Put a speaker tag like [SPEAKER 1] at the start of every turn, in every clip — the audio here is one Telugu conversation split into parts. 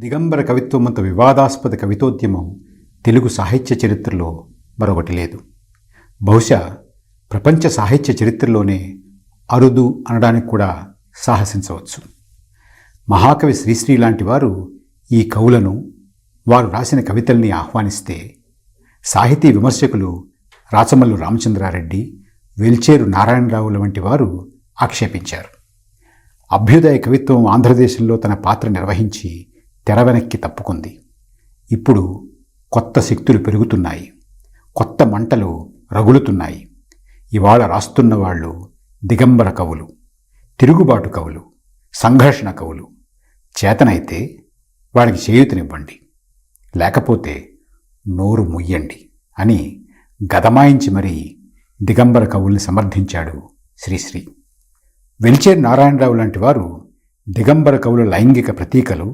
[SPEAKER 1] దిగంబర కవిత్వమంత వివాదాస్పద కవితోద్యమం తెలుగు సాహిత్య చరిత్రలో మరొకటి లేదు. బహుశా ప్రపంచ సాహిత్య చరిత్రలోనే అరుదు అనడానికి కూడా సాహసించవచ్చు. మహాకవి శ్రీశ్రీ లాంటి వారు ఈ కవులను, వారు రాసిన కవితల్ని ఆహ్వానిస్తే సాహితీ విమర్శకులు రాచమల్లు రామచంద్రారెడ్డి, వెల్చేరు నారాయణరావుల వంటి వారు ఆక్షేపించారు. అభ్యుదయ కవిత్వం ఆంధ్రదేశంలో తన పాత్ర నిర్వహించి తెర వెనక్కి తప్పుకుంది. ఇప్పుడు కొత్త శక్తులు పెరుగుతున్నాయి, కొత్త మంటలు రగులుతున్నాయి. ఇవాళ రాస్తున్న వాళ్ళు దిగంబర కవులు, తిరుగుబాటు కవులు, సంఘర్షణ కవులు. చేతనైతే వాడికి చేయూతనివ్వండి, లేకపోతే నోరు ముయ్యండి అని గదమాయించి మరీ దిగంబర కవుల్ని సమర్థించాడు శ్రీశ్రీ. వెల్చేరు నారాయణరావు లాంటి వారు దిగంబర కవుల లైంగిక ప్రతీకలు,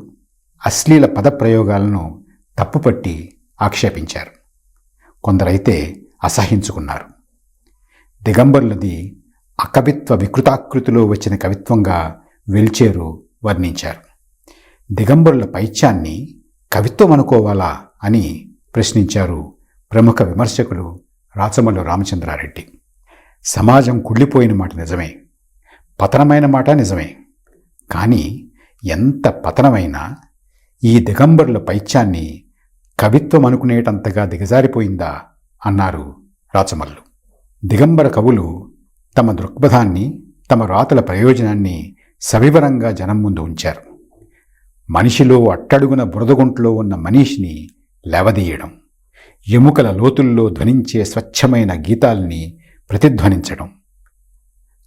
[SPEAKER 1] అశ్లీల పదప్రయోగాలను తప్పుపట్టి ఆక్షేపించారు. కొందరైతే అసహించుకున్నారు. దిగంబరులది అకవిత్వ వికృతాకృతిలో వచ్చిన కవిత్వంగా వెల్చేరు వర్ణించారు. దిగంబరుల పైత్యాన్ని కవిత్వం అనుకోవాలా అని ప్రశ్నించారు ప్రముఖ విమర్శకులు రాచమల్లు రామచంద్రారెడ్డి. సమాజం కుళ్ళిపోయిన మాట నిజమే, పతనమైన మాట నిజమే. కానీ ఎంత పతనమైనా ఈ దిగంబరుల పైత్యాన్ని కవిత్వం అనుకునేటంతగా దిగజారిపోయిందా అన్నారు రాచమల్లు. దిగంబర కవులు తమ దృక్పథాన్ని, తమ రాతల ప్రయోజనాన్ని సవివరంగా జనం ముందు ఉంచారు. మనిషిలో అట్టడుగున బురదగుంట్లో ఉన్న మనీషిని లేవదీయడం, ఎముకల లోతుల్లో ధ్వనించే స్వచ్ఛమైన గీతాల్ని ప్రతిధ్వనించడం,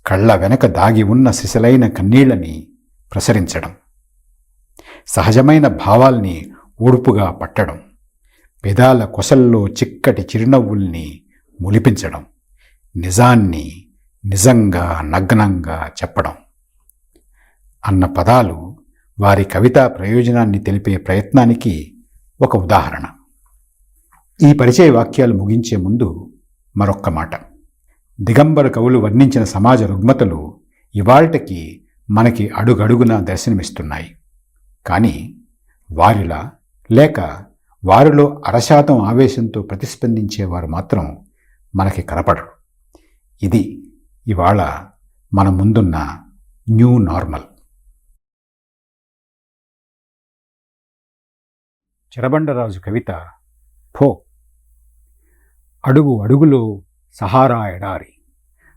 [SPEAKER 1] కళ్ళ వెనక దాగి ఉన్న సిసలైన కన్నీళ్లని ప్రసరించడం, సహజమైన భావాల్ని ఊడుపుగా పట్టడం, పెదాల కొసల్లో చిక్కటి చిరునవ్వుల్ని ములిపించడం, నిజాన్ని నిజంగా నగ్నంగా చెప్పడం అన్న పదాలు వారి కవితా ప్రయోజనాన్ని తెలిపే ప్రయత్నానికి ఒక ఉదాహరణ. ఈ పరిచయ వాక్యాలు ముగించే ముందు మరొక్క మాట. దిగంబర కవులు వర్ణించిన సమాజ రుగ్మతలు ఇవాళ్టికి మనకి అడుగడుగునా దర్శనమిస్తున్నాయి. కానీ వారిలా, లేక వారిలో 1% ఆవేశంతో ప్రతిస్పందించేవారు మాత్రం మనకి కనపడరు. ఇది ఇవాళ మన ముందున్న న్యూ నార్మల్. చెరబండరాజు కవిత ఫో. అడుగు అడుగులో సహారా ఎడారి,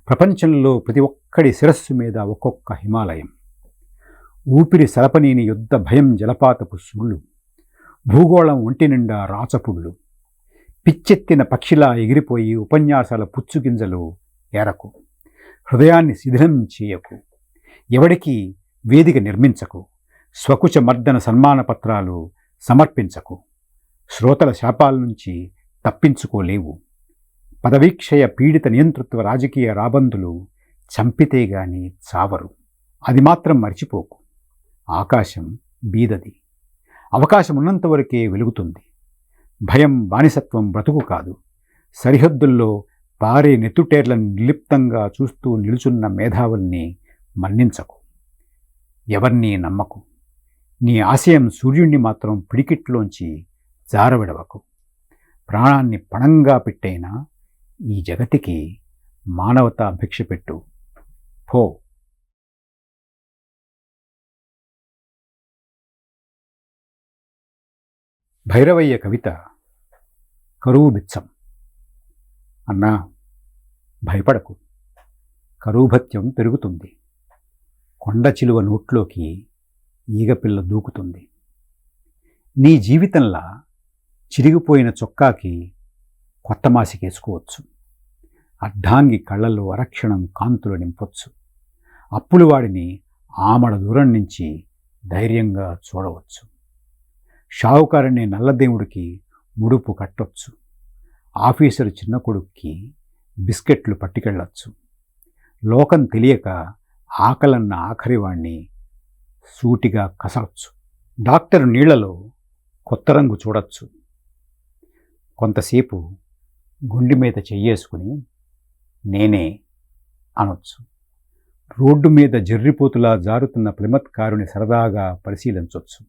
[SPEAKER 1] ప్రపంచంలో ప్రతి ఒక్కడి శిరస్సు మీద ఒక్కొక్క హిమాలయం, ఊపిరి సలపనీని యుద్ధ భయం జలపాతపు సుళ్ళు, భూగోళం ఒంటి నిండా రాచపుళ్ళు, పిచ్చెత్తిన పక్షిలా ఎగిరిపోయి ఉపన్యాసాల పుచ్చుగింజలు ఏరకు, హృదయాన్ని శిథిలం చేయకు, ఎవడికి వేదిక నిర్మించకు, స్వకుచ మర్దన సన్మాన పత్రాలు సమర్పించకు, శ్రోతల శాపాల నుంచి తప్పించుకోలేవు, పదవీక్షయ పీడిత నియంతృత్వ రాజకీయ రాబందులు చంపితే గాని చావరు. అది మాత్రం మర్చిపోకు, ఆకాశం బీదది, అవకాశం ఉన్నంతవరకే వెలుగుతుంది. భయం బానిసత్వం బ్రతుకు కాదు. సరిహద్దుల్లో పారే నెత్తుటేర్లను నిర్లిప్తంగా చూస్తూ నిలుచున్న మేధావుల్ని మన్నించకు, ఎవర్నీ నమ్మకు. నీ ఆశయం సూర్యుణ్ణి మాత్రం పిడికిట్లోంచి జారవిడవకు. ప్రాణాన్ని పణంగా పెట్టైనా ఈ జగతికి మానవతా భిక్ష పెట్టు. పో. భైరవయ్య కవిత కరువు బిచ్చం. అన్నా, భయపడకు, కరువుభత్యం పెరుగుతుంది. కొండ చిలువ నోట్లోకి ఈగపిల్ల దూకుతుంది. నీ జీవితంలా చిరిగిపోయిన చొక్కాకి కొత్త మాసికేసుకోవచ్చు. అర్ధాంగి కళ్ళల్లో అరక్షణం కాంతులు నింపొచ్చు. అప్పులు వాడిని ఆమడ దూరం నుంచి ధైర్యంగా చూడవచ్చు. షావుకారుని నల్లదేవుడికి ముడుపు కట్టొచ్చు. ఆఫీసరు చిన్న కొడుక్కి బిస్కెట్లు పట్టుకెళ్ళొచ్చు. లోకం తెలియక ఆకలన్న ఆఖరివాణ్ణి సూటిగా కసరచ్చు. డాక్టరు నీళ్లలో కొత్త రంగు చూడొచ్చు. కొంతసేపు గుండె మీద చెయ్యేసుకుని నేనే అనొచ్చు. రోడ్డు మీద జర్రిపోతులా జారుతున్న ప్లిమత్ కారుని సరదాగా పరిశీలించవచ్చు.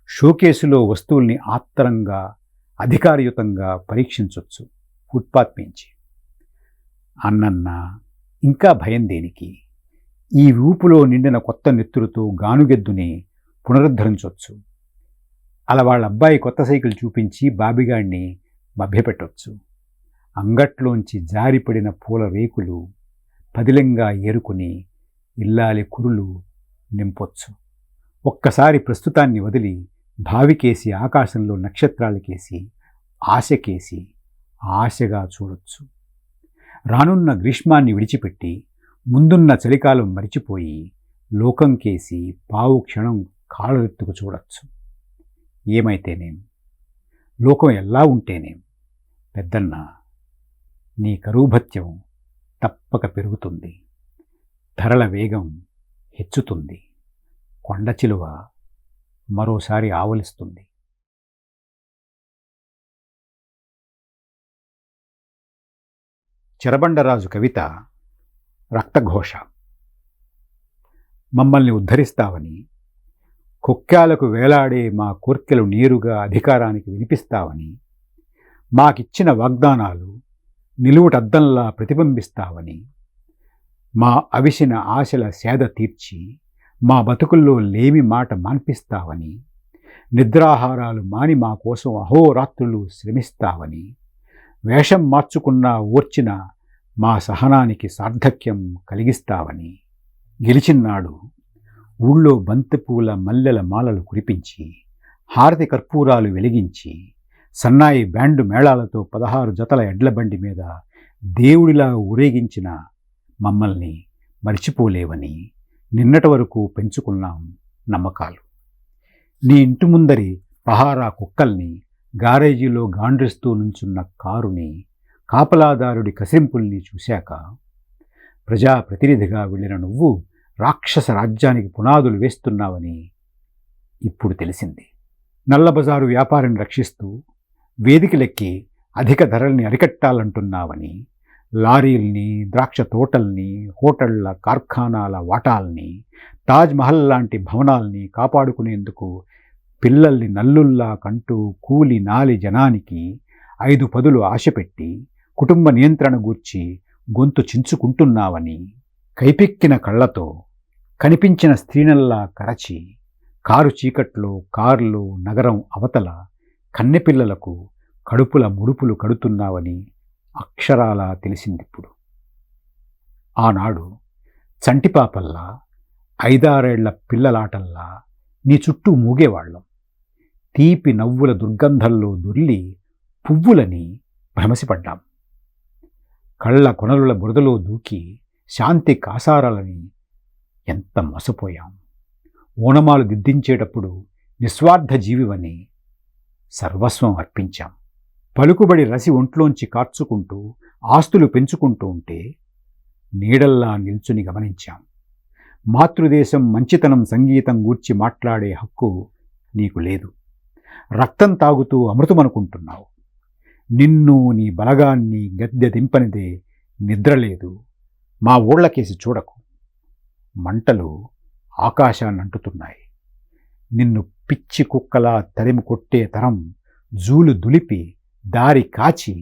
[SPEAKER 1] షోకేసులో వస్తువుల్ని ఆత్తరంగా అధికారయుతంగా పరీక్షించవచ్చు ఫుట్పాత్ మించి. అన్నన్న ఇంకా భయం దేనికి? ఈ ఊపులో నిండిన కొత్త నెత్తురుతో గానుగెద్దుని పునరుద్ధరించవచ్చు. అలా వాళ్ళ అబ్బాయి కొత్త సైకిల్ చూపించి బాబిగాడిని మభ్యపెట్టవచ్చు. అంగట్లోంచి జారిపడిన పూల రేకులు పదిలంగా ఏరుకుని ఇల్లాలి కురులు నింపొచ్చు. ఒక్కసారి ప్రస్తుతాన్ని వదిలి భావికేసి ఆకాశంలో నక్షత్రాలకేసి ఆశకేసి ఆశగా చూడొచ్చు. రానున్న గ్రీష్మాన్ని విడిచిపెట్టి ముందున్న చలికాలం మరిచిపోయి లోకంకేసి పావు క్షణం కాళ్ళెత్తుకు చూడొచ్చు. ఏమైతేనేం, లోకం ఎలా ఉంటేనేం, పెద్దన్న నీ కరూభత్యం తప్పక పెరుగుతుంది. ధరల వేగం హెచ్చుతుంది. కొండ చిలువ మరోసారి ఆవలిస్తుంది. చెరబండరాజు కవిత రక్తఘోష. మమ్మల్ని ఉద్ధరిస్తావని, కొక్కాలకు వేలాడే మా కోర్కెలు నేరుగా అధికారానికి వినిపిస్తావని, మాకిచ్చిన వాగ్దానాలు నిలువుటద్దంలా ప్రతిబింబిస్తావని, మా అవిసిన ఆశల సేద తీర్చి మా బతుకుల్లో లేమి మాట మాన్పిస్తావని, నిద్రాహారాలు మాని మా కోసం అహోరాత్రులు శ్రమిస్తావని, వేషం మార్చుకున్నా ఓర్చిన మా సహనానికి సార్థక్యం కలిగిస్తావని, గెలిచిన్నాడు ఊళ్ళో బంతిపూల మల్లెల మాలలు కురిపించి, హారతి కర్పూరాలు వెలిగించి, సన్నాయి బ్యాండు మేళాలతో 16 జతల ఎడ్లబండి మీద దేవుడిలా ఊరేగించిన మమ్మల్ని మర్చిపోలేవని నిన్నటి వరకు పెంచుకున్నాం నమ్మకాలు. నీ ఇంటి ముందరి పహారా కుక్కల్ని, గారేజీలో గాండ్రిస్తూ నుంచున్న కారుని, కాపలాదారుడి కసింపుల్ని చూశాక ప్రజాప్రతినిధిగా వెళ్ళిన నువ్వు రాక్షస రాజ్యానికి పునాదులు వేస్తున్నావని ఇప్పుడు తెలిసింది. నల్లబజారు వ్యాపారిని రక్షిస్తూ వేదికలెక్కి అధిక ధరల్ని అరికట్టాలంటున్నావని, లారీల్ని, ద్రాక్ష తోటల్ని, హోటళ్ల కార్ఖానాల వాటాల్ని, తాజ్మహల్ లాంటి భవనాల్ని కాపాడుకునేందుకు పిల్లల్ని నల్లుల్లా కంటూ కూలి నాలి జనానికి 5 పదులు ఆశపెట్టి కుటుంబ నియంత్రణ గూర్చి గొంతు చించుకుంటున్నావని, కైపెక్కిన కళ్లతో కనిపించిన స్త్రీనల్లా కరచి కారు చీకట్లో కార్లు నగరం అవతల కన్నెపిల్లలకు కడుపుల ముడుపులు కడుతున్నావని అక్షరాలా తెలిసిందిప్పుడు. ఆనాడు చంటిపాపల్లా 5-6 ఏళ్ల పిల్లలాటల్లా నీ చుట్టూ మూగేవాళ్ళం. తీపి నవ్వుల దుర్గంధంలో దొర్లి పువ్వులని భ్రమసిపడ్డాం. కళ్ళ కొనలుల బురదలో దూకి శాంతి కాసారాలని ఎంత మోసపోయాం. ఓనమాలు దిద్దించేటప్పుడు నిస్వార్థ జీవివని సర్వస్వం అర్పించాం. పలుకుబడి రసి ఒంట్లోంచి కార్చుకుంటూ ఆస్తులు పెంచుకుంటూ ఉంటే నీడల్లా నిల్చుని గమనించాం. మాతృదేశం మంచితనం సంగీతం గూర్చి మాట్లాడే హక్కు నీకు లేదు. రక్తం తాగుతూ అమృతమనుకుంటున్నావు. నిన్ను నీ బలగాన్ని గద్దె దింపనిదే నిద్రలేదు. మా ఊళ్ళకేసి చూడకు. మంటలు ఆకాశాన్నంటుతున్నాయి. నిన్ను పిచ్చి కుక్కలా తరిమి కొట్టే తరం జూలు దులిపి దారి కాచి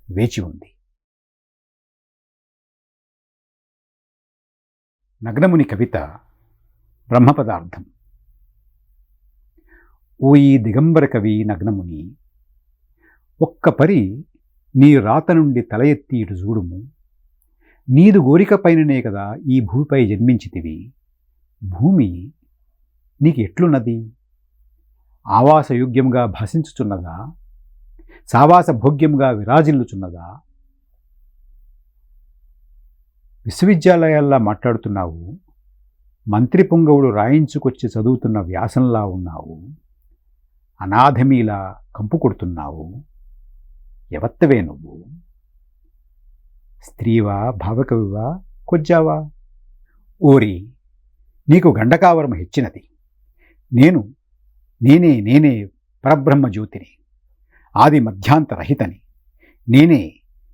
[SPEAKER 1] వేచి ఉంది. నగ్నముని కవిత బ్రహ్మపదార్థం. ఓ ఈ దిగంబర కవి నగ్నముని, ఒక్క పరి నీ రాత నుండి తల ఎత్తి ఇటు చూడుము. నీదు గోరిక పైననే కదా ఈ భూమిపై జన్మించితివి. భూమి నీకు ఎట్లున్నది? ఆవాసయోగ్యంగా భాషించుచున్నదా? సావాస భోగ్యంగా విరాజిల్లుచున్నదా? విశ్వవిద్యాలయాల్లా మాట్లాడుతున్నావు. మంత్రి పుంగవుడు రాయించుకొచ్చి చదువుతున్న వ్యాసంలా ఉన్నావు. అనాథమీలా కంపు కొడుతున్నావు. ఎవత్తవే నువ్వు? స్త్రీవా, భావకవివా, కొజ్జావా? ఓరి, నీకు గండకావరం హెచ్చినది. నేనే పరబ్రహ్మ జ్యోతిని, ఆది మధ్యాంతరహితని. నేనే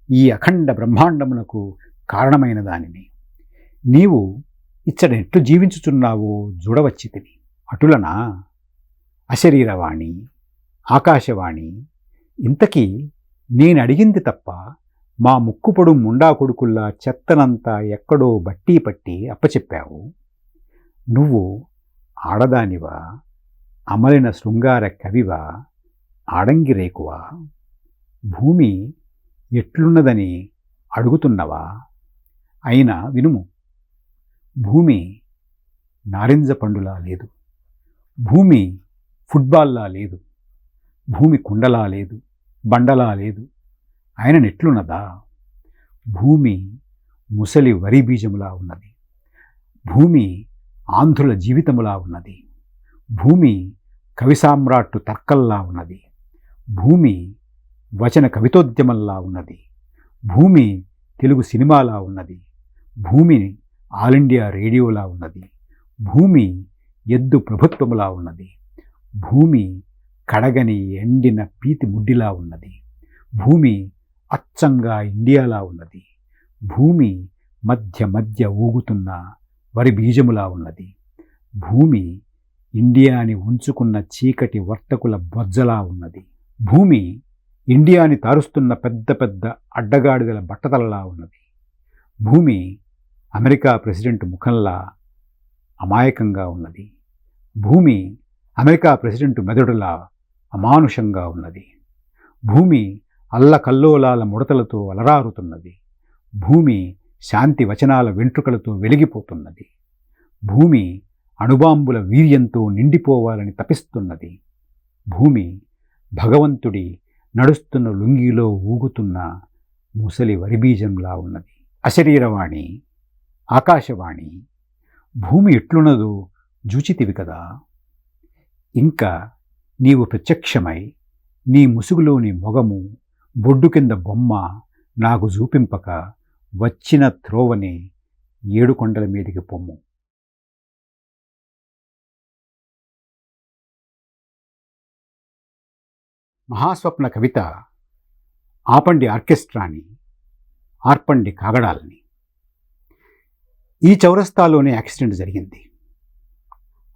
[SPEAKER 1] ఈ అఖండ బ్రహ్మాండమునకు కారణమైన దానిని. నీవు ఇచ్చడెట్లు జీవించుచున్నావో చూడవచ్చితిని. అటులనా? అశరీరవాణి, ఆకాశవాణి, ఇంతకీ నేనడిగింది తప్ప మా ముక్కుపొడు ముండా కొడుకుల్లా చెత్తనంతా ఎక్కడో బట్టీ పట్టి అప్పచెప్పావు. నువ్వు ఆడదానివా, అమలిన శృంగార కవివా, ఆడంగి రేకువా? భూమి ఎట్లున్నదని అడుగుతున్నవా? అయినా వినుము, భూమి నారింజ పండులా లేదు, భూమి ఫుట్బాల్లా లేదు, భూమి కుండలా లేదు, బండలా లేదు. ఆయన నెట్లున్నదా? భూమి ముసలి వరి బీజములా ఉన్నది, భూమి ఆంధ్రుల జీవితములా ఉన్నది, భూమి కవి సామ్రాట్టు తర్కల్లా ఉన్నది, భూమి వచన కవితోద్యమంలా ఉన్నది, భూమి తెలుగు సినిమాలా ఉన్నది, భూమి ఆల్ ఇండియా రేడియోలా ఉన్నది, భూమి ఎద్దు ప్రభుత్వములా ఉన్నది, భూమి కడగని ఎండిన పీతి ముడ్డిలా ఉన్నది, భూమి అచ్చంగా ఇండియాలా ఉన్నది, భూమి మధ్య మధ్య ఊగుతున్న వరి బీజములా ఉన్నది, భూమి ఇండియాని ఉంచుకున్న చీకటి వర్తకుల బొజ్జలా ఉన్నది, భూమి ఇండియాని తారుస్తున్న పెద్ద పెద్ద అడ్డగాడిదల బట్టతలలా ఉన్నది, భూమి అమెరికా ప్రెసిడెంట్ ముఖంలా అమాయకంగా ఉన్నది, భూమి అమెరికా ప్రెసిడెంట్ మెదడులా అమానుషంగా ఉన్నది, భూమి అల్లకల్లోలాల ముడతలతో అలరారుతున్నది, భూమి శాంతి వచనాల వెంట్రుకలతో వెలిగిపోతున్నది, భూమి అణుబాంబుల వీర్యంతో నిండిపోవాలని తపిస్తున్నది, భూమి భగవంతుడి నడుస్తున్న లుంగిలో ఊగుతున్న ముసలి వరిబీజంలా ఉన్నది. అశరీరవాణి, ఆకాశవాణి, భూమి ఎట్లున్నదో జూచితివి కదా. ఇంకా నీవు ప్రత్యక్షమై నీ ముసుగులోని మొగము, బొడ్డు కింద బొమ్మ నాకు చూపింపక వచ్చిన త్రోవని 7 కొండల మీదికి పొమ్ము. మహాస్వప్న కవిత ఆపండి ఆర్కెస్ట్రాని, ఆర్పండి కాగడాల్ని. ఈ చౌరస్తాలోనే యాక్సిడెంట్ జరిగింది.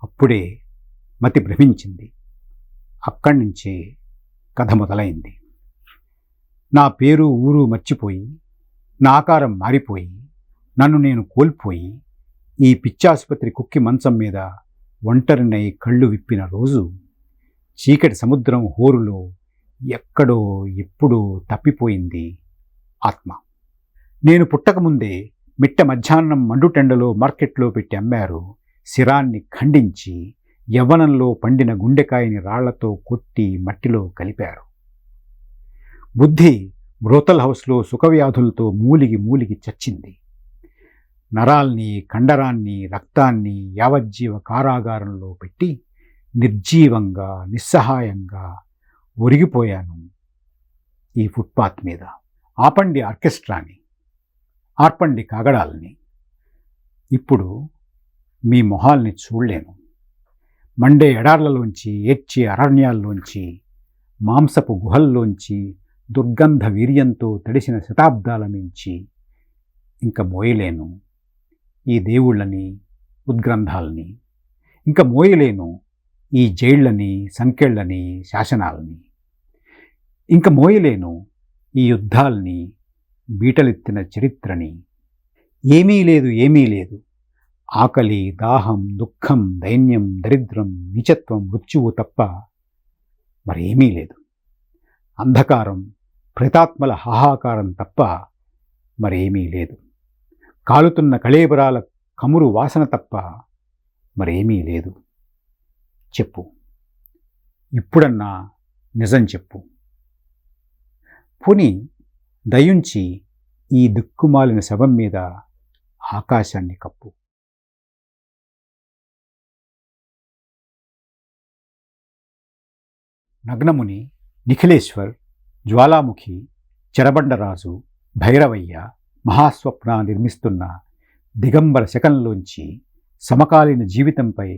[SPEAKER 1] అప్పుడే మతి భ్రమించింది. అక్కడి నుంచే కథ మొదలైంది. నా పేరు ఊరు మర్చిపోయి, నా ఆకారం మారిపోయి, నన్ను నేను కోల్పోయి, ఈ పిచ్చాసుపత్రి కుక్కి మంచం మీద ఒంటరినై కళ్ళు విప్పిన రోజు, చీకటి సముద్రం హోరులో ఎక్కడో ఎప్పుడో తప్పిపోయింది ఆత్మ. నేను పుట్టకముందే మిట్ట మధ్యాహ్నం మండుటెండలో మార్కెట్లో పెట్టి అమ్మారు. శిరాన్ని ఖండించి యవ్వనంలో పండిన గుండెకాయని రాళ్లతో కొట్టి మట్టిలో కలిపారు. బుద్ధి బ్రోతల్ హౌస్లో సుఖవ్యాధులతో మూలిగి చచ్చింది. నరాల్ని, కండరాన్ని, రక్తాన్ని యావజ్జీవ కారాగారంలో పెట్టి నిర్జీవంగా, నిస్సహాయంగా ఒరిగిపోయాను ఈ ఫుట్పాత్ మీద. ఆపండి ఆర్కెస్ట్రాని, ఆర్పండి కాగడాల్ని. ఇప్పుడు మీ మొహాల్ని చూడలేను. మండే ఎడార్లలోంచి, ఏడ్చే అరణ్యాల్లోంచి, మాంసపు గుహల్లోంచి, దుర్గంధ వీర్యంతో తడిసిన శతాబ్దాల నుంచి ఇంక మోయలేను ఈ దేవుళ్ళని, ఉద్గ్రంథాలని. ఇంక మోయలేను ఈ జైళ్లని, సంకెళ్ళని, శాసనాలని. ఇంక మోయలేను ఈ యుద్ధాల్ని, బీటలెత్తిన చరిత్రని. ఏమీ లేదు. ఆకలి, దాహం, దుఃఖం, దైన్యం, దరిద్రం, నీచత్వం, మృత్యువు తప్ప మరేమీ లేదు. అంధకారం, ప్రేతాత్మల హాహాకారం తప్ప మరేమీ లేదు. కాలుతున్న కళేబరాల కమురు వాసన తప్ప మరేమీ లేదు. చెప్పు, ఇప్పుడన్నా నిజం చెప్పు. పోనీ దయుంచి ఈ దిక్కుమాలిన శవం మీద ఆకాశాన్ని కప్పు. నగ్నముని, నిఖిలేశ్వర్, జ్వాలాముఖి, చెరబండరాజు, భైరవయ్య, మహాస్వప్న నిర్మిస్తున్న దిగంబర శకంలోంచి సమకాలీన జీవితంపై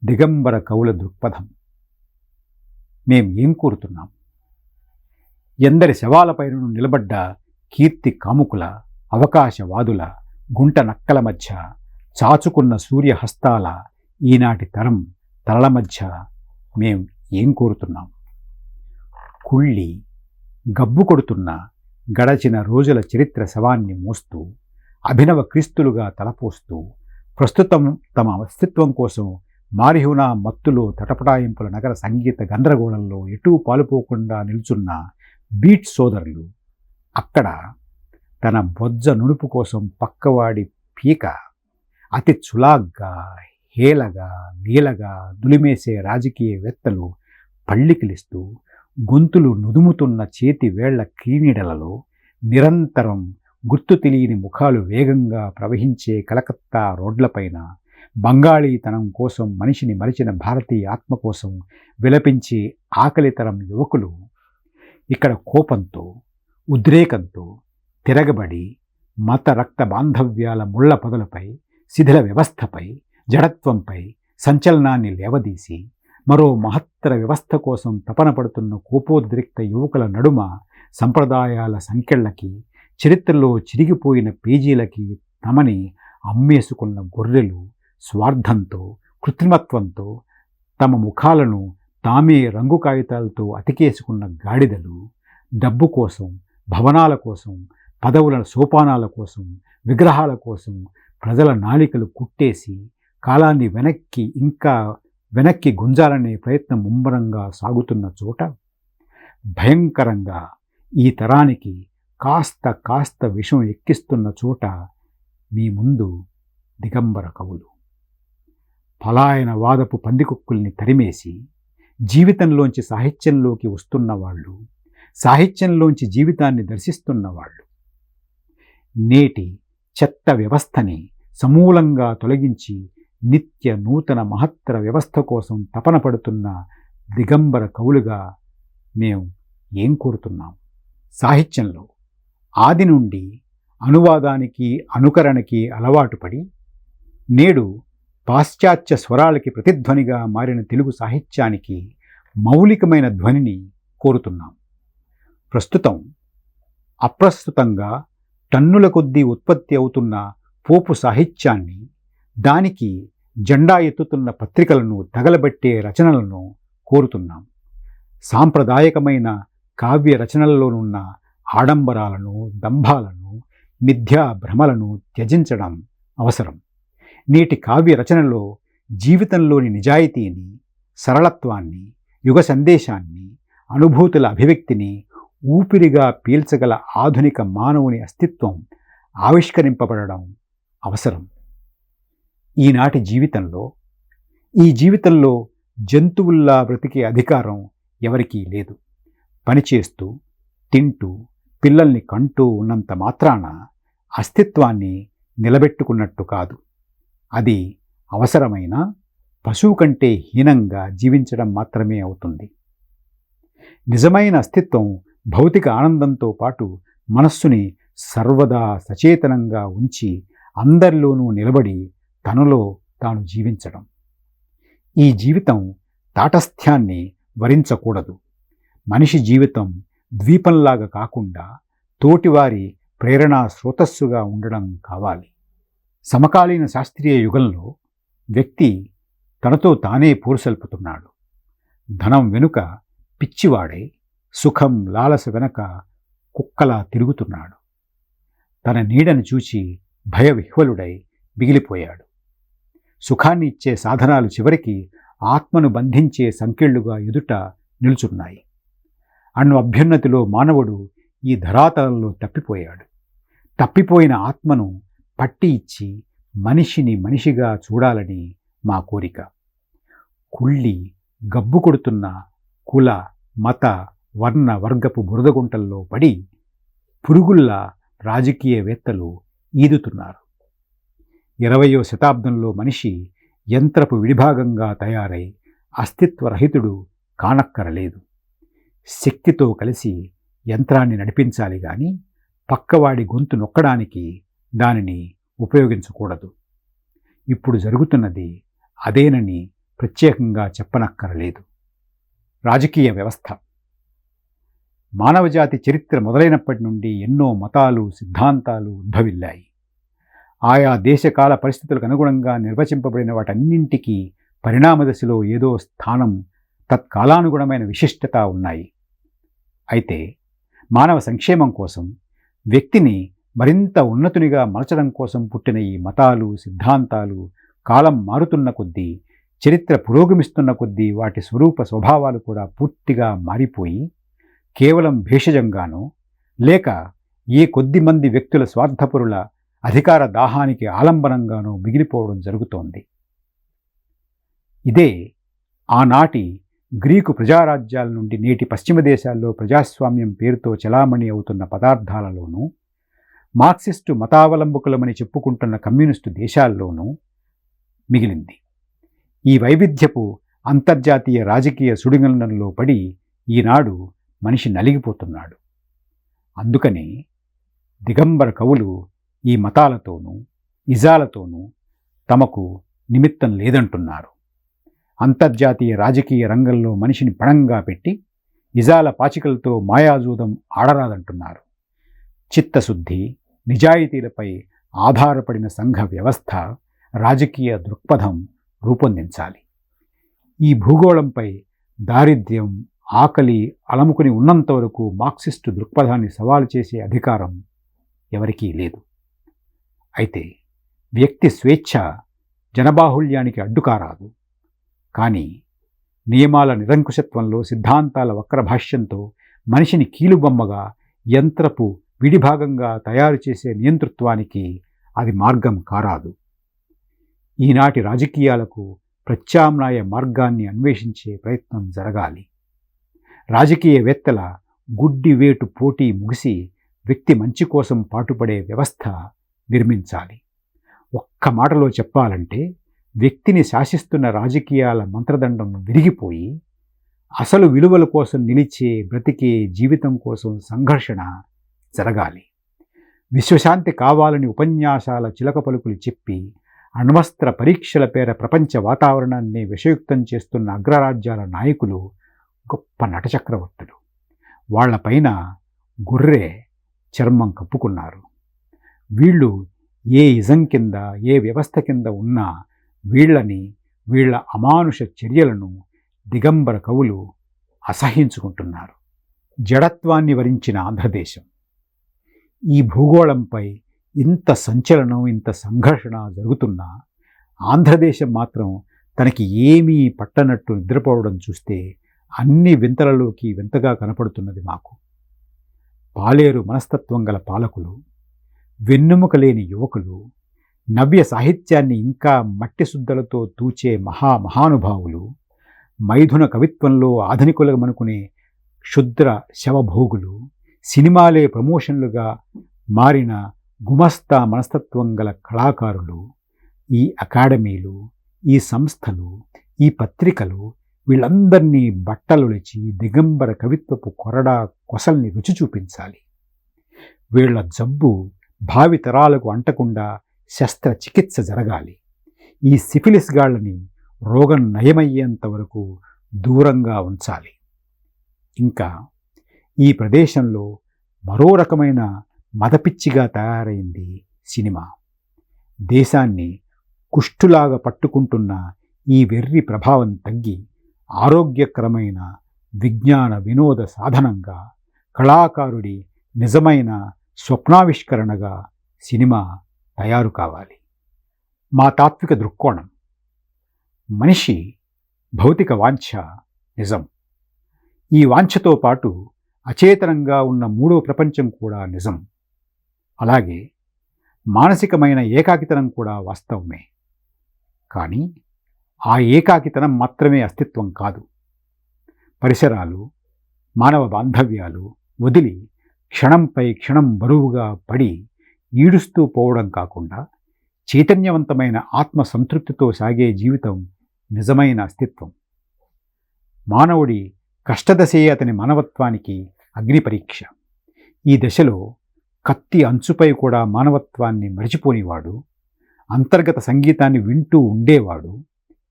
[SPEAKER 1] దిగంబర కవుల దృక్పథం. మేం ఏం కోరుతున్నాం? ఎందరి శవాలపైన నిలబడ్డ కీర్తి కాముకుల, అవకాశవాదుల, గుంట నక్కల మధ్య చాచుకున్న సూర్యహస్తాల ఈనాటి తరం తలల మధ్య మేం ఏం కోరుతున్నాం? కుళ్ళి గబ్బు కొడుతున్న గడచిన రోజుల చరిత్ర శవాన్ని మోస్తూ అభినవ క్రీస్తులుగా తలపోస్తూ ప్రస్తుతం తమ అస్తిత్వం కోసం మారిహునా మత్తులో తటపటాయింపుల నగర సంగీత గందరగోళంలో ఎటూ పాలుపోకుండా నిల్చున్న బీట్ సోదరులు అక్కడ తన బొజ్జ నునుపు కోసం పక్కవాడి పీక అతి చులాగ్గా హేళగా లీలగా దులిమేసే రాజకీయవేత్తలు పళ్ళికిలిస్తూ గొంతులు నుదుముతున్న చేతి వేళ్ల క్రీనీడలలో నిరంతరం గుర్తు తెలియని ముఖాలు వేగంగా ప్రవహించే కలకత్తా రోడ్లపైన బంగాళీతనం కోసం మనిషిని మరిచిన భారతీయ ఆత్మ కోసం విలపించే ఆకలితరం యువకులు ఇక్కడ కోపంతో ఉద్రేకంతో తిరగబడి మత రక్త బాంధవ్యాల ముళ్ల పొదలపై శిథిల వ్యవస్థపై జడత్వంపై సంచలనాన్ని లేవదీసి మరో మహత్తర వ్యవస్థ కోసం తపన పడుతున్న కోపోద్రిక్త యువకుల నడుమ సంప్రదాయాల సంకెళ్లకి చరిత్రలో చిరిగిపోయిన పేజీలకి తమని అమ్మేసుకున్న గొర్రెలు స్వార్థంతో కృత్రిమత్వంతో తమ ముఖాలను తామే రంగు కాగితాలతో అతికేసుకున్న గాడిదలు డబ్బు కోసం భవనాల కోసం పదవుల సోపానాల కోసం విగ్రహాల కోసం ప్రజల నాలికలు కుట్టేసి కాలాన్ని వెనక్కి గుంజాలనే ప్రయత్నం ముమ్మరంగా సాగుతున్న చోట భయంకరంగా ఈ తరానికి కాస్త విషం ఎక్కిస్తున్న చోట మీ ముందు దిగంబర కవులు పలాయన వాదపు పందికొక్కుల్ని తరిమేసి జీవితంలోంచి సాహిత్యంలోకి వస్తున్న వాళ్ళు, సాహిత్యంలోంచి జీవితాన్ని దర్శిస్తున్న వాళ్ళు, నేటి చెత్త వ్యవస్థని సమూలంగా తొలగించి నిత్య నూతన మహత్తర వ్యవస్థ కోసం తపన పడుతున్న దిగంబర కవులుగా మేము ఏం కోరుతున్నాం? సాహిత్యంలో ఆది నుండి అనువాదానికి అనుకరణకి అలవాటు పడి నేడు పాశ్చాత్య స్వరాలకి ప్రతిధ్వనిగా మారిన తెలుగు సాహిత్యానికి మౌలికమైన ధ్వనిని కోరుతున్నాం. ప్రస్తుతం అప్రస్తుతంగా టన్నుల కొద్దీ ఉత్పత్తి అవుతున్న పోపు సాహిత్యాన్ని, దానికి జెండా ఎత్తుతున్న పత్రికలను తగలబెట్టే రచనలను కోరుతున్నాం. సాంప్రదాయకమైన కావ్య రచనలలోనున్న ఆడంబరాలను, దంభాలను, మిథ్యా భ్రమలను త్యజించడం అవసరం. నేటి కావ్య రచనలో జీవితంలోని నిజాయితీని, సరళత్వాన్ని, యుగ సందేశాన్ని, అనుభూతుల అభివ్యక్తిని ఊపిరిగా పీల్చగల ఆధునిక మానవుని అస్తిత్వం ఆవిష్కరింపబడడం అవసరం. ఈనాటి జీవితంలో జంతువుల్లా బ్రతికే అధికారం ఎవరికీ లేదు. పనిచేస్తూ తింటూ పిల్లల్ని కంటూ ఉన్నంత మాత్రాన అస్తిత్వాన్ని నిలబెట్టుకున్నట్టు కాదు. అది అవసరమైన పశువు కంటే హీనంగా జీవించడం మాత్రమే అవుతుంది. నిజమైన అస్తిత్వం భౌతిక ఆనందంతో పాటు మనస్సుని సర్వదా సచేతనంగా ఉంచి అందరిలోనూ నిలబడి తనలో తాను జీవించడం. ఈ జీవితం తాటస్థ్యాన్ని వరించకూడదు. మనిషి జీవితం ద్వీపంలాగా కాకుండా తోటివారి ప్రేరణా స్రోతస్సుగా ఉండడం కావాలి. సమకాలీన శాస్త్రీయ యుగంలో వ్యక్తి తనతో తానే పోరుసల్పుతున్నాడు. ధనం వెనుక పిచ్చివాడై, సుఖం లాలస వెనక కుక్కలా తిరుగుతున్నాడు. తన నీడను చూచి భయవిహ్వలుడై మిగిలిపోయాడు. సుఖాన్ని ఇచ్చే సాధనాలు చివరికి ఆత్మను బంధించే సంకెళ్లుగా ఎదుట నిలుచున్నాయి. అణు అభ్యున్నతిలో మానవుడు ఈ ధరాతలంలో తప్పిపోయాడు. తప్పిపోయిన ఆత్మను పట్టి ఇచ్చి మనిషిని మనిషిగా చూడాలని మా కోరిక. కుళ్ళి గబ్బు కొడుతున్న కుల, మత, వర్ణ, వర్గపు బురదగుంటల్లో పడి పురుగుల్లా రాజకీయవేత్తలు ఈదుతున్నారు. 20వ శతాబ్దంలో మనిషి యంత్రపు విడిభాగంగా తయారై అస్తిత్వరహితుడు కానక్కరలేదు. శక్తితో కలిసి యంత్రాన్ని నడిపించాలి కానీ పక్కవాడి గొంతు నొక్కడానికి దానిని ఉపయోగించకూడదు. ఇప్పుడు జరుగుతున్నది అదేనని ప్రత్యేకంగా చెప్పనక్కరలేదు. రాజకీయ వ్యవస్థ. మానవజాతి చరిత్ర మొదలైనప్పటి నుండి ఎన్నో మతాలు, సిద్ధాంతాలు ఉద్భవిల్లాయి. ఆయా దేశకాల పరిస్థితులకు అనుగుణంగా నిర్వచింపబడిన వాటన్నింటికీ పరిణామ దశలో ఏదో స్థానం తత్కాలానుగుణమైన విశిష్టత ఉన్నాయి. అయితే మానవ సంక్షేమం కోసం, వ్యక్తిని మరింత ఉన్నతునిగా మలచడం కోసం పుట్టిన ఈ మతాలు, సిద్ధాంతాలు కాలం మారుతున్న కొద్దీ, చరిత్ర పురోగమిస్తున్న కొద్దీ వాటి స్వరూప స్వభావాలు కూడా పూర్తిగా మారిపోయి కేవలం భేషజంగానో లేక ఏ కొద్ది మంది వ్యక్తుల స్వార్థపరుల అధికార దాహానికి ఆలంబనంగానో మిగిలిపోవడం జరుగుతోంది. ఇదే ఆనాటి గ్రీకు ప్రజారాజ్యాల నుండి నేటి పశ్చిమ దేశాల్లో ప్రజాస్వామ్యం పేరుతో చలామణి అవుతున్న పదార్థాలలోనూ, మార్క్సిస్టు మతావలంబకులమని చెప్పుకుంటున్న కమ్యూనిస్టు దేశాల్లోనూ మిగిలింది. ఈ వైవిధ్యపు అంతర్జాతీయ రాజకీయ సుడిగండంలో పడి ఈనాడు మనిషి నలిగిపోతున్నాడు. అందుకని దిగంబర కవులు ఈ మతాలతోనూ ఇజాలతోనూ తమకు నిమిత్తం లేదంటున్నారు. అంతర్జాతీయ రాజకీయ రంగంలో మనిషిని పణంగా పెట్టి ఇజాల పాచికలతో మాయాజూదం ఆడరాదంటున్నారు. చిత్తశుద్ధి, నిజాయితీలపై ఆధారపడిన సంఘ వ్యవస్థ, రాజకీయ దృక్పథం రూపొందించాలి. ఈ భూగోళంపై దారిద్ర్యం, ఆకలి అలముకుని ఉన్నంత వరకు మార్క్సిస్టు దృక్పథాన్ని సవాలు చేసే అధికారం ఎవరికీ లేదు. అయితే వ్యక్తి స్వేచ్ఛ జనబాహుళ్యానికి అడ్డుకారాదు. కానీ నియమాల నిరంకుశత్వంలో, సిద్ధాంతాల వక్రభాష్యంతో మనిషిని కీలుబొమ్మగా, యంత్రపు విడిభాగంగా తయారు చేసే నియంతృత్వానికి అది మార్గం కారాదు. ఈనాటి రాజకీయాలకు ప్రత్యామ్నాయ మార్గాన్ని అన్వేషించే ప్రయత్నం జరగాలి. రాజకీయవేత్తల గుడ్డి వేటు పోటీ ముగిసి వ్యక్తి మంచి కోసం పాటుపడే వ్యవస్థ నిర్మించాలి. ఒక్క మాటలో చెప్పాలంటే, వ్యక్తిని శాసిస్తున్న రాజకీయాల మంత్రదండం విరిగిపోయి అసలు విలువల కోసం నిలిచే, బ్రతికే జీవితం కోసం సంఘర్షణ జరగాలి. విశ్వశాంతి కావాలని ఉపన్యాసాల చిలక పలుకులు చెప్పి అణ్వస్త్ర పరీక్షల పేర ప్రపంచ వాతావరణాన్ని విషయుక్తం చేస్తున్న అగ్రరాజ్యాల నాయకులు గొప్ప నటచక్రవర్తులు. వాళ్లపైన గొర్రె చర్మం కప్పుకున్నారు. వీళ్ళు ఏ ఇజం కింద, ఏ వ్యవస్థ కింద ఉన్నా వీళ్ళని, వీళ్ళ అమానుష చర్యలను దిగంబర కవులు అసహించుకుంటున్నారు. జడత్వాన్ని వరించిన ఆంధ్రదేశం. ఈ భూగోళంపై ఇంత సంచలనం, ఇంత సంఘర్షణ జరుగుతున్నా ఆంధ్రదేశం మాత్రం తనకి ఏమీ పట్టనట్టు నిద్రపోవడం చూస్తే అన్ని వింతలలోకి వింతగా కనపడుతున్నది మాకు. పాలేరు మనస్తత్వం గల పాలకులు, వెన్నెముక లేని యువకులు, నవ్య సాహిత్యాన్ని ఇంకా మట్టి శుద్ధలతో తూచే మహానుభావులు, మైథున కవిత్వంలో ఆధునికులమనుకునే క్షుద్ర శవభోగులు, సినిమాలే ప్రమోషన్లుగా మారిన గుమస్తా మనస్తత్వం గల కళాకారులు, ఈ అకాడమీలు, ఈ సంస్థలు, ఈ పత్రికలు వీళ్ళందరినీ బట్టలుడిచి దిగంబర కవిత్వపు కొరడా కొసల్ని రుచి చూపించాలి. వీళ్ల జబ్బు భావి తరాలకు అంటకుండా శస్త్రచికిత్స జరగాలి. ఈ సిఫిలిస్ గాళ్ళని రోగం నయమయ్యేంత వరకు దూరంగా ఉంచాలి. ఇంకా ఈ ప్రదేశంలో మరో రకమైన మదపిచ్చిగా తయారైంది సినిమా. దేశాన్ని కుష్ఠులాగా పట్టుకుంటున్న ఈ వెర్రి ప్రభావం తగ్గి ఆరోగ్యకరమైన విజ్ఞాన వినోద సాధనంగా, కళాకారుడి నిజమైన స్వప్నావిష్కరణగా సినిమా తయారు కావాలి. మా తాత్విక దృక్కోణం: మనిషి భౌతిక వాంఛ నిజం. ఈ వాంఛతో పాటు అచేతనంగా ఉన్న మూడో ప్రపంచం కూడా నిజం. అలాగే మానసికమైన ఏకాకితనం కూడా వాస్తవమే. కానీ ఆ ఏకాకితనం మాత్రమే అస్తిత్వం కాదు. పరిసరాలు, మానవ బాంధవ్యాలు వదిలి క్షణంపై క్షణం బరువుగా పడి ఈడుస్తూ పోవడం కాకుండా చైతన్యవంతమైన ఆత్మ సంతృప్తితో సాగే జీవితం నిజమైన అస్తిత్వం. మానవుడి కష్టదశే అతని మానవత్వానికి అగ్ని పరీక్ష. ఈ దశలో కత్తి అంచుపై కూడా మానవత్వాన్ని మరిచిపోనివాడు, అంతర్గత సంగీతాన్ని వింటూ ఉండేవాడు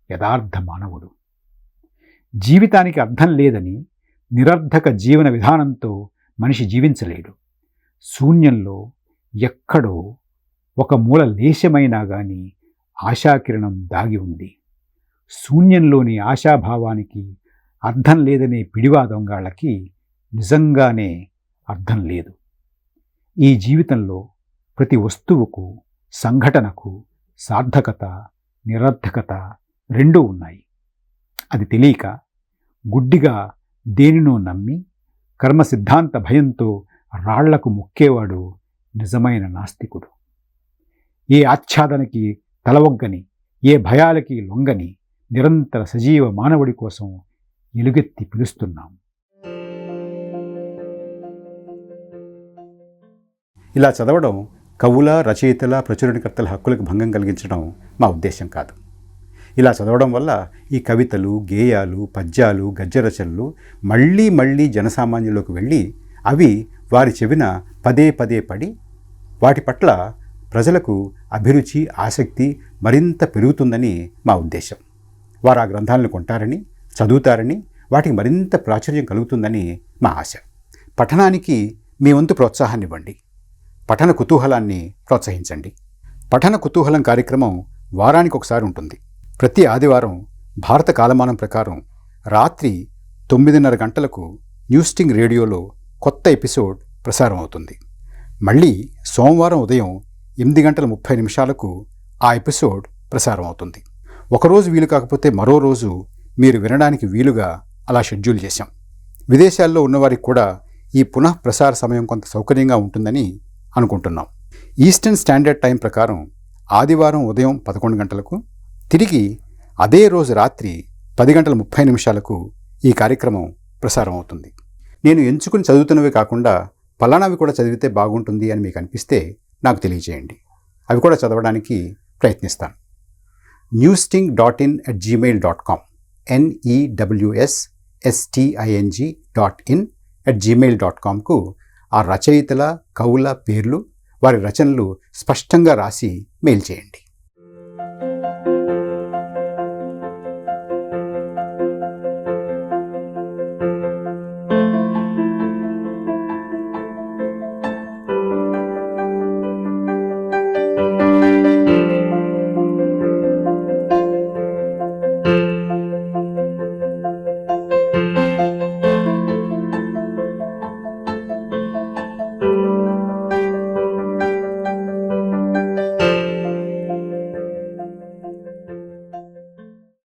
[SPEAKER 1] యథార్థ మానవుడు. జీవితానికి అర్థం లేదని నిరర్ధక జీవన విధానంతో మనిషి జీవించలేడు. శూన్యంలో ఎక్కడో ఒక మూల లేశమైనా గాని ఆశాకిరణం దాగి ఉంది. శూన్యంలోని ఆశాభావానికి అర్థం లేదనే పిడివాదొంగాళ్ళకి నిజంగానే అర్థం లేదు. ఈ జీవితంలో ప్రతి వస్తువుకు, సంఘటనకు సార్థకత, నిరర్థకత రెండూ ఉన్నాయి. అది తెలియక గుడ్డిగా దేనినో నమ్మి కర్మ సిద్ధాంత భయంతో రాళ్లకు మొక్కేవాడు నిజమైన నాస్తికుడు. ఏ ఆచ్ఛాదనకి తలవొగ్గని, ఏ భయాలకి లొంగని నిరంతర సజీవ మానవుడి కోసం ఎలుగెత్తి పిలుస్తున్నాం. ఇలా చదవడం కవుల, రచయితల, ప్రచురణకర్తల హక్కులకు భంగం కలిగించడం మా ఉద్దేశం కాదు. ఇలా చదవడం వల్ల ఈ కవితలు, గేయాలు, పద్యాలు, గద్యరచనలు మళ్ళీ మళ్ళీ జనసామాన్యంలోకి వెళ్ళి అవి వారి చెవిన పదే పదే పడి వాటి పట్ల ప్రజలకు అభిరుచి, ఆసక్తి మరింత పెరుగుతుందని మా ఉద్దేశం. వారు ఆ గ్రంథాలను కొంటారని, చదువుతారని, వాటికి మరింత ప్రాచుర్యం కలుగుతుందని మా ఆశ. పఠనానికి మీ వంతు ప్రోత్సాహాన్ని ఇవ్వండి. పఠన కుతూహలాన్ని ప్రోత్సహించండి. పఠన కుతూహలం కార్యక్రమం వారానికి ఒకసారి ఉంటుంది. ప్రతి ఆదివారం భారత కాలమానం ప్రకారం రాత్రి 9:30 గంటలకు న్యూస్టింగ్ రేడియోలో కొత్త ఎపిసోడ్ ప్రసారం అవుతుంది. మళ్ళీ సోమవారం ఉదయం 8:30 ఆ ఎపిసోడ్ ప్రసారం అవుతుంది. ఒకరోజు వీలు కాకపోతే మరో రోజు మీరు వినడానికి వీలుగా అలా షెడ్యూల్ చేశాం. విదేశాల్లో ఉన్నవారికి కూడా ఈ పునః ప్రసార సమయం కొంత సౌకర్యంగా ఉంటుందని అనుకుంటున్నాం. ఈస్టర్న్ స్టాండర్డ్ టైం ప్రకారం ఆదివారం ఉదయం 11 గంటలకు, తిరిగి అదే రోజు రాత్రి 10:30 ఈ కార్యక్రమం ప్రసారం అవుతుంది. నేను ఎంచుకుని చదువుతున్నవి కాకుండా పలానావి కూడా చదివితే బాగుంటుంది అని మీకు అనిపిస్తే నాకు తెలియజేయండి. అవి కూడా చదవడానికి ప్రయత్నిస్తాను. newsting.in@gmail.com newsting.in@gmail.comకు ఆ రచయితల, కవుల పేర్లు, వారి రచనలు స్పష్టంగా రాసి మెయిల్ చేయండి.